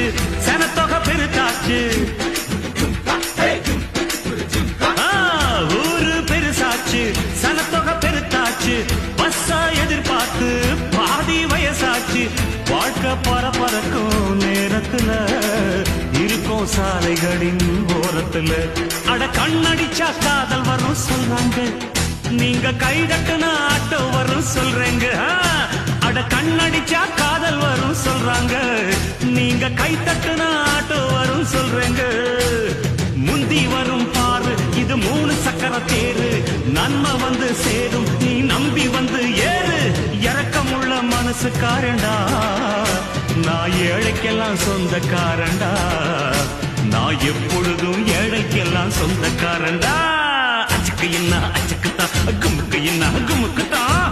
பெருசாச்சு சனத்தொகை பெருத்தாச்சு ஊரு பெருசாச்சு சனத்தொகை பெருத்தாச்சு பஸ்ஸா எதிர்பார்த்து பாதி வயசாச்சு வாழ்க்கை பரபரக்கும் நேரத்துல இருக்கும் சாலைகளின் ஓரத்துல அட கண்ணடிச்சா காதல் வரும் சொல்றாங்க நீங்க கைதட்டுன ஆட்டோ வரும் சொல்றேங்க அட கண்ணடிச்சா காதல் வரும் சொல்றாங்க நீங்க கைதட்டுன ஆட்டோ வரும் சொல்றேங்க முந்தி வரும் பாரு இது 3 சக்கர தேரு நன்மை வந்து சேரும் நீ நம்பி வந்து ஏறு இறக்கமுள்ள மனசுக்காரண்டா நான் ஏழைக்கெல்லாம் சொந்தக்காரண்டா நான் எப்பொழுதும் ஏழைக்கெல்லாம் சொந்தக்காரண்டா அச்சுக்கு என்ன அச்சுக்குத்தான் குமுக்கு என்ன குமுக்குத்தான்